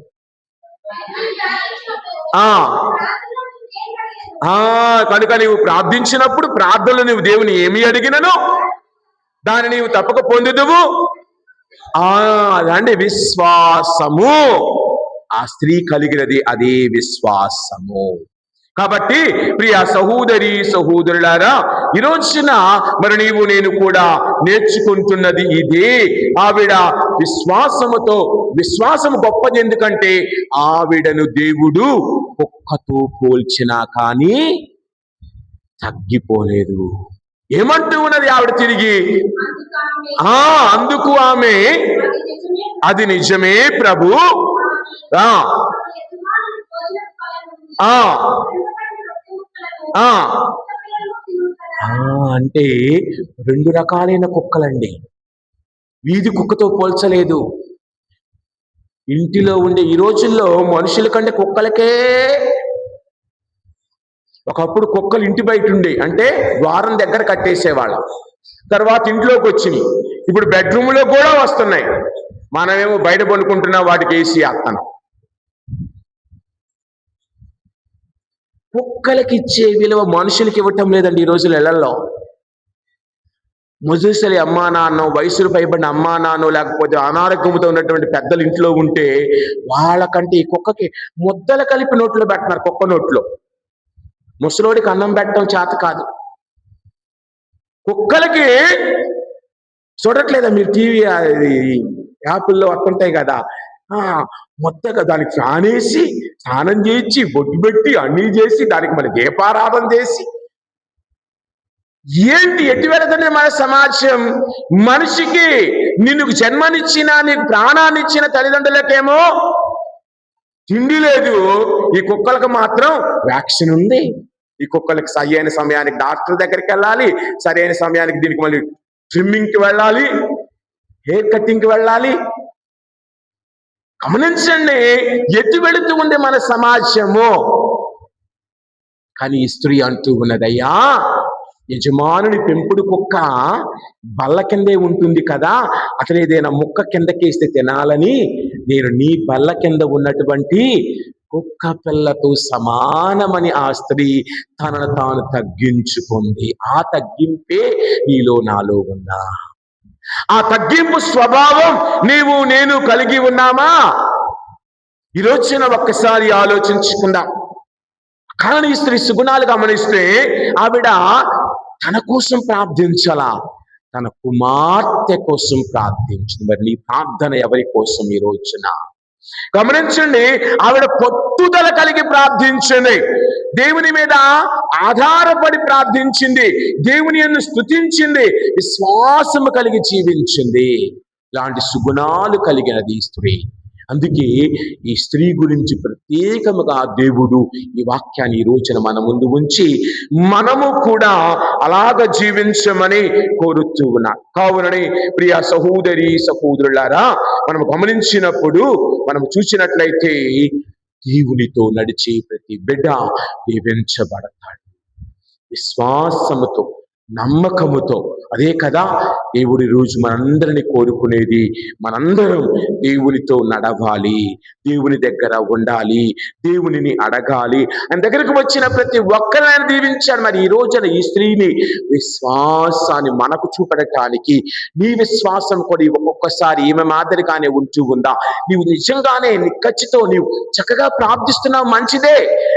కనుక నీవు ప్రార్థించినప్పుడు ప్రార్థనలు నువ్వు దేవుని ఏమి అడిగినను దాన్ని నీవు తప్పక పొందుదువు. అదండి విశ్వాసము. ఆ స్త్రీ కలిగినది అదే విశ్వాసము. కాబట్టి ప్రియ సహోదరి సహోదరులారా, ఈ రోజున మరి నీవు నేను కూడా నేర్చుకుంటున్నది ఇదే. ఆవిడ విశ్వాసము గొప్పది. ఎందుకంటే ఆవిడను దేవుడు కుక్కతో పోల్చినా కానీ తగ్గిపోలేదు. ఏమంటూ ఉన్నది ఆవిడ తిరిగి? అందుకు ఆమె, అది నిజమే ప్రభు. అంటే 2 రకాలైన కుక్కలండి. వీధి కుక్కతో పోల్చలేదు. ఇంటిలో ఉండే ఈ రోజుల్లో మనుషుల కంటే కుక్కలకే. ఒకప్పుడు కుక్కలు ఇంటి బయట ఉండే, అంటే ద్వారం దగ్గర కట్టేసేవాళ్ళం. తర్వాత ఇంట్లోకి వచ్చినాయి, ఇప్పుడు బెడ్రూమ్లో కూడా వస్తున్నాయి. మనమేమో బయట పడుకుంటున్నా వాటికి ఏసీ వేస్తాం. కుక్కలకి ఇచ్చే విలువ మనుషులకి ఇవ్వటం లేదండి ఈ రోజుల ఇళ్లలో. ముసలి అమ్మా నాన్న, వయసులు పైబడిన అమ్మా నాన్న, లేకపోతే అనారోగ్యంతో ఉన్నటువంటి పెద్దలు ఇంట్లో ఉంటే వాళ్ళకంటే ఈ కుక్కకి ముద్దలు కలిపి నోట్లో పెట్టినారు. కుక్క నోట్లో ముసలోడికి అన్నం పెట్టడం చేత కాదు. కుక్కలకి చూడట్లేదా మీరు? టీవీ యాప్ల్లో వస్తుంటాయి కదా, మొత్తగా దానికి స్నానేసి, స్నానం చేయించి, బొట్టు పెట్టి అన్నీ చేసి, దానికి మన దీపారాధన చేసి, ఏంటి ఎట్టి వెళుతుంది మన సమాజం? మనిషికి నిన్ను జన్మనిచ్చిన, నీకు ప్రాణాన్ని ఇచ్చిన తల్లిదండ్రులకేమో తిండి లేదు, ఈ కుక్కలకు మాత్రం వ్యాక్సిన్ ఉంది. ఈ కుక్కలకి సరైన సమయానికి డాక్టర్ దగ్గరికి వెళ్ళాలి, సరైన సమయానికి దీనికి మళ్ళీ ట్రిమ్మింగ్కి వెళ్ళాలి, హెయిర్ కటింగ్కి వెళ్ళాలి. గమనించండి ఎటు వెళుతూ ఉండే మన సమాజము. కానీ ఈ స్త్రీ అంటూ ఉన్నదయ్యా, యజమానుని పెంపుడు కుక్క బల్ల కిందే ఉంటుంది కదా, అతను ఏదైనా ముక్క కిందకేస్తే తినాలని నేను నీ బల్ల కింద ఉన్నటువంటి కుక్క పిల్లతో సమానమని ఆ స్త్రీ తనను తాను తగ్గించుకుంది. ఆ తగ్గింపే నీలో నాలో ఉన్నా. ఆ తగ్గింపు స్వభావం నీవు నేను కలిగి ఉన్నామా? ఈరోజున ఒక్కసారి ఆలోచించుకుందాం. కానీ ఈ స్త్రీ సుగుణాలు గమనిస్తే ఆవిడ తన కోసం ప్రార్థించాలా? తన కుమార్తె కోసం ప్రార్థించింది. మరి నీ ప్రార్థన ఎవరి కోసం ఈ రోజున? గమనించండి, ఆవిడ పట్టుదల కలిగి ప్రార్థించింది, దేవుని మీద ఆధారపడి ప్రార్థించింది, దేవుని యందు స్తుతించింది, విశ్వాసము కలిగి జీవించింది. ఇలాంటి సుగుణాలు కలిగినది ఈ స్త్రీ. అందుకే ఈ స్త్రీ గురించి ప్రత్యేకముగా దేవుడు ఈ వాక్యాన్ని ఈ రోజున మన ముందు ఉంచి మనము కూడా అలాగ జీవించమని కోరుతూ ఉన్నా. కావునని ప్రియ సహోదరి సహోదరులారా, మనం గమనించినప్పుడు మనం చూసినట్లయితే దేవునితో నడిచే ప్రతి బిడ్డ దీవించబడతాడు విశ్వాసముతో, నమ్మకముతో. అదే కదా దేవుడి రోజు మనందరినీ కోరుకునేది. మనందరం దేవునితో నడవాలి, దేవుని దగ్గర ఉండాలి, దేవునిని అడగాలి. ఆయన దగ్గరకు వచ్చిన ప్రతి ఒక్కరిని ఆయన దీవించాడు. మరి ఈ రోజున ఈ స్త్రీని విశ్వాసాన్ని మనకు చూపడటానికి నీ విశ్వాసం కూడా ఒక్కొక్కసారి ఈమె మాదిరిగానే ఉంటూ ఉందా? నీవు నిజంగానే నిక్కచ్చితో నీవు చక్కగా ప్రార్థిస్తున్నావు, మంచిదే.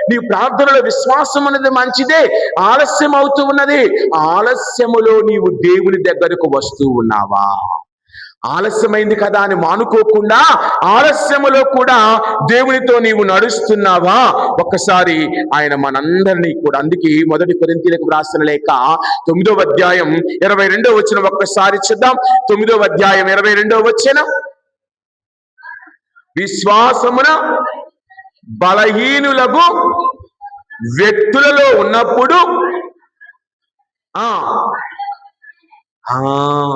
నీ ప్రార్థనలో విశ్వాసం అనేది మంచిదే. ఆలస్యం అవుతూ ఉన్నది, ఆలస్యములో నీవు దేవుని దగ్గరకు వస్తూ ఉన్నావా? ఆలస్యమైంది కదా అని మానుకోకుండా ఆలస్యములో కూడా దేవునితో నీవు నడుస్తున్నావా? ఒక్కసారి ఆయన మనందరినీ కూడా, అందుకే 1 కొరింథీయులకు రాసిన లేఖ 9వ అధ్యాయం 22వ వచనం ఒక్కసారి చూద్దాం. 9వ అధ్యాయం 22వ వచనం, విశ్వాసమున బలహీనులకు వ్యక్తులలో ఉన్నప్పుడు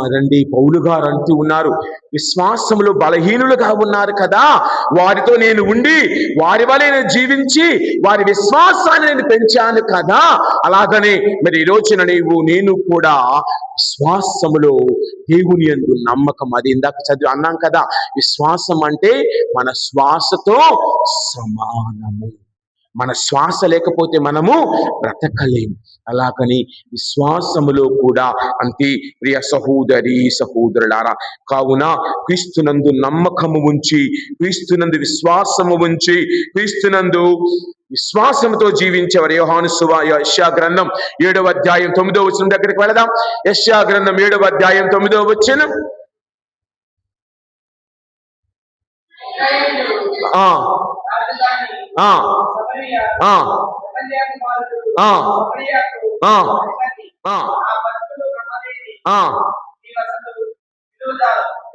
అదండి పౌలు గారు అంటూ ఉన్నారు, విశ్వాసములో బలహీనులుగా ఉన్నారు కదా, వారితో నేను ఉండి వారి వలె నేను జీవించి వారి విశ్వాసాన్ని నేను పెంచాను కదా. అలాగనే మరి ఈ రోజున నేను కూడా విశ్వాసములో దేవుని యందు నమ్మకం. అది ఇందాక అన్నాం కదా, విశ్వాసం అంటే మన శ్వాసతో సమానము. మన శ్వాస లేకపోతే మనము బ్రతకలేము. అలాగని విశ్వాసములో కూడా అంతే ప్రియ సహోదరి సహోదరులారా. కావున క్రీస్తునందు నమ్మకము ఉంచి, క్రీస్తునందు విశ్వాసము ఉంచి, క్రీస్తునందు విశ్వాసంతో జీవించేవారు. యెషయా గ్రంథం 7వ అధ్యాయం 9వ వచనం దగ్గరికి వెళదాం. యెషయా గ్రంథం 7వ అధ్యాయం 9వ వచనం,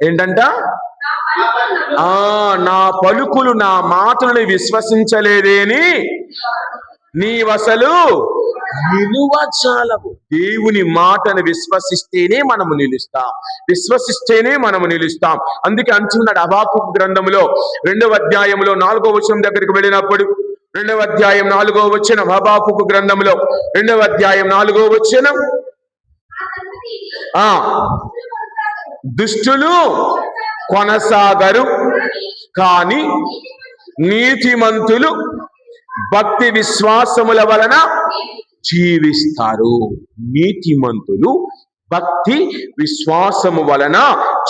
ఏంటంట? నా పలుకులు నా మాటలను విశ్వసించలేదేని నీవసలు నిలువజాలవు. దేవుని మాటను విశ్వసిస్తేనే మనము నిలుస్తాం, విశ్వసిస్తేనే మనము నిలుస్తాం. అందుకే అంటున్నాడు హబక్కూకు గ్రంథంలో 2వ అధ్యాయంలో 4వ వచనం దగ్గరికి వెళ్ళినప్పుడు, 2వ అధ్యాయం 4వ వచనం, హబక్కూకు గ్రంథంలో 2వ అధ్యాయం 4వ వచనం, దుష్టులు కొనసాగరు కానీ నీతిమంతులు భక్తి విశ్వాసముల వలన జీవిస్తారు. నీతిమంతులు భక్తి విశ్వాసము వలన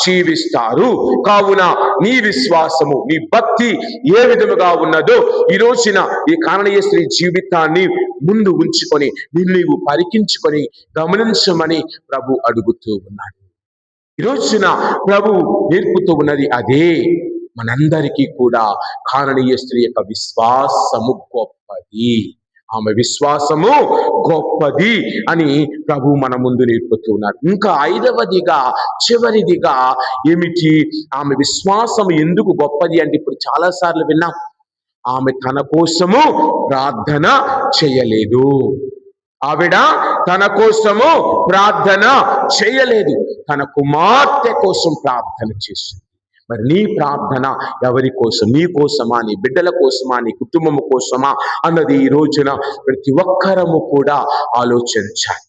జీవిస్తారు. కావున నీ విశ్వాసము, నీ భక్తి ఏ విధముగా ఉన్నదో ఈ రోజున ఈ కారణీయ స్త్రీ జీవితాన్ని ముందు ఉంచుకొని నీవు పరికించుకొని గమనించమని ప్రభు అడుగుతూ ఉన్నాడు. ఈ రోజున ప్రభు నేర్పుతూ ఉన్నది అదే. మనందరికీ కూడా కారణీయ స్త్రీ యొక్క విశ్వాసము గొప్పది, ఆమె విశ్వాసము గొప్పది అని ప్రభు మన ముందు నేర్పుతున్నారు. ఇంకా 5వదిగా చివరిదిగా ఏమిటి, ఆమె విశ్వాసం ఎందుకు గొప్పది అంటే ఇప్పుడు చాలా సార్లు విన్నాం. ఆమె తన కోసము ప్రార్థన చేయలేదు. ఆవిడ తన కోసము ప్రార్థన చేయలేదు, తన కుమార్తె కోసం ప్రార్థన చేసింది. మరి నీ ప్రార్థన ఎవరి కోసం? నీ కోసమా, నీ బిడ్డల కోసమా, నీ కుటుంబము కోసమా అన్నది ఈ రోజున ప్రతి ఒక్కరము కూడా ఆలోచించాలి.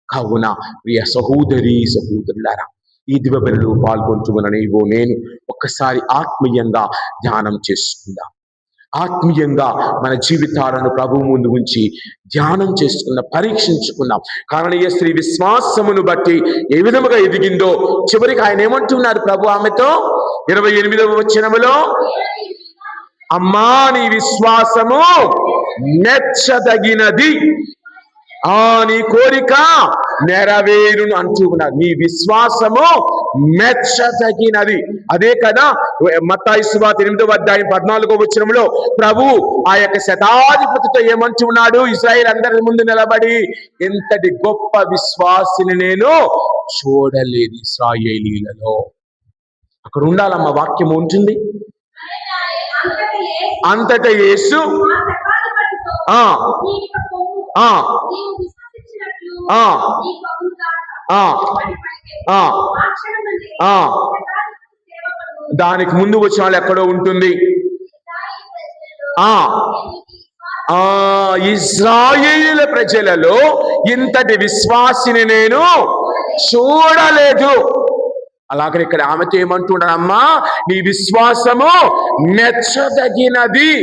కావున ప్రియ సహోదరి సహోదరులారా, ఈ దివ్యబలిలో పాల్గొంటున్న నీవు నేను ఒక్కసారి ఆత్మీయంగా ధ్యానం చేసుకుందాం. ఆత్మీయంగా మన జీవితాలను ప్రభు ముందు ఉంచి ధ్యానం చేసుకున్న, పరీక్షించుకున్నాం. కారణీయ స్త్రీ విశ్వాసమును బట్టి ఏ విధముగా ఎదిగిందో చివరికి ఆయన ఏమంటున్నారు ప్రభు ఆమెతో 28వ వచనములో, అమ్మా నీ విశ్వాసము మెచ్చదగినది, నీ కోరిక నెరవేరును అంటూ ఉన్నారు. నీ విశ్వాసము మెచ్చదగినది. అదే కదా మత్తయి సువార్త 8వ అధ్యాయం 14వ వచనంలో ప్రభు ఆ యొక్క శతాధిపతితో ఏమంటూ ఉన్నాడు? ఇశ్రాయేలు అందరి ముందు నిలబడి, ఎంతటి గొప్ప విశ్వాసిని నేను చూడలేదు ఇశ్రాయేలీలలో. అక్కడ ఉండాలమ్మ, వాక్యం ఉంటుంది. అంతటా యేసు దానికి ముందు వచ్చిన వాళ్ళు ఎక్కడో ఉంటుంది. ఇశ్రాయేలు ప్రజలలో ఇంతటి విశ్వాసిని నేను చూడలేదు. అలాగే ఇక్కడ ఆమెతో ఏమంటున్నాడమ్మా, నీ విశ్వాసము మెచ్చదగినది.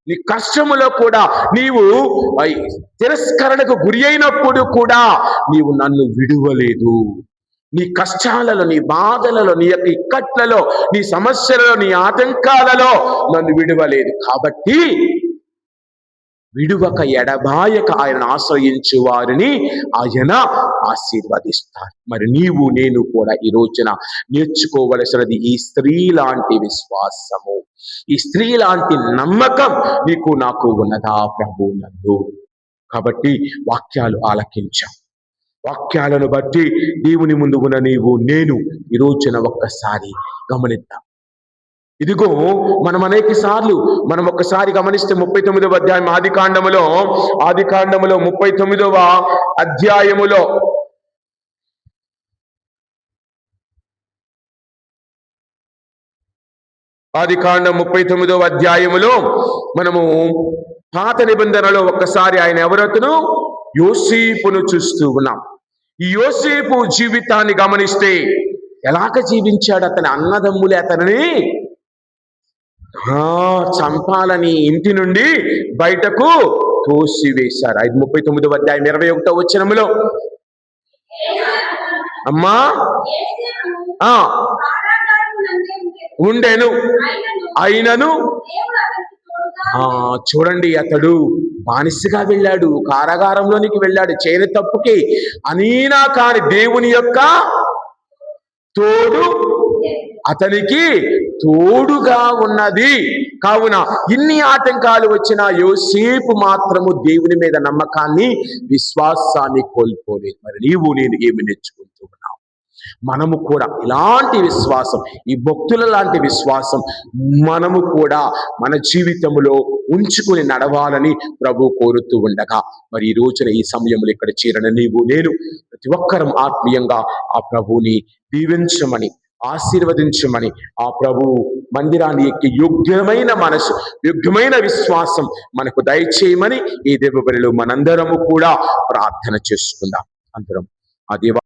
నీ కష్టములో కూడా నీవు తిరస్కరణకు గురి అయినప్పుడు కూడా నీవు నన్ను విడువలేదు. నీ కష్టాలలో, నీ బాధలలో, నీ యొక్క ఇక్కట్లలో, నీ సమస్యలలో, నీ ఆటంకాలలో నన్ను విడువలేదు. కాబట్టి విడువక ఎడబాయక ఆయనను ఆశ్రయించే వారిని ఆయన ఆశీర్వదిస్తారు. మరి నీవు నేను కూడా ఈ రోజున నేర్చుకోవలసినది ఈ స్త్రీ లాంటి విశ్వాసము, ఈ స్త్రీ లాంటి నమ్మకం నీకు నాకు ఉన్నదా ప్రభు నందు? కాబట్టి వాక్యాలు ఆలకించాం. వాక్యాలను బట్టి దేవుని ముందు ఉన్న నీవు నేను ఈ రోజున ఒక్కసారి గమనిద్దాం. ఇదిగో మనం అనేక సార్లు మనం ఒక్కసారి గమనిస్తే 39వ అధ్యాయం ఆదికాండములో 39వ అధ్యాయములో ఆదికాండం 39వ అధ్యాయములో మనము పాత నిబంధనలో ఒక్కసారి ఆయన ఎవరతను యోసేపును చూస్తూ ఉన్నాం. ఈ యోసేపు జీవితాన్ని గమనిస్తే ఎలాగ జీవించాడు? అతని అన్నదమ్ములే అతనిని చంపాలని ఇంటి నుండి బయటకు తోసివేశారు. 39వ అధ్యాయం 21వ వచనములో, అమ్మా ఉండెను అయినను, చూడండి, అతడు బానిసగా వెళ్ళాడు, కారాగారంలోనికి వెళ్ళాడు చేయని తప్పుకి. అయినా కాని దేవుని యొక్క తోడు అతనికి తోడుగా ఉన్నది. కావున ఇన్ని ఆటంకాలు వచ్చిన యోసేపు మాత్రము దేవుని మీద నమ్మకాన్ని, విశ్వాసాన్ని కోల్పోలేదు. మరి నీవు నేను ఏమి నేర్చుకుంటూ ఉన్నావు? మనము కూడా ఇలాంటి విశ్వాసం, ఈ భక్తుల లాంటి విశ్వాసం మనము కూడా మన జీవితంలో ఉంచుకుని నడవాలని ప్రభు కోరుతూ ఉండగా, మరి ఈ రోజున ఈ సమయంలో ఇక్కడ చేరిన నీవు నేను ప్రతి ఒక్కరం ఆత్మీయంగా ఆ ప్రభువుని దీవించమని, ఆశీర్వదించమని, ఆ ప్రభు మందిరాన్ని ఎక్కి యోగ్యమైన మనసు, యోగ్యమైన విశ్వాసం మనకు దయచేయమని ఈ దేవబలిలో మనందరము కూడా ప్రార్థన చేసుకుందాం. అందరం ఆ దేవ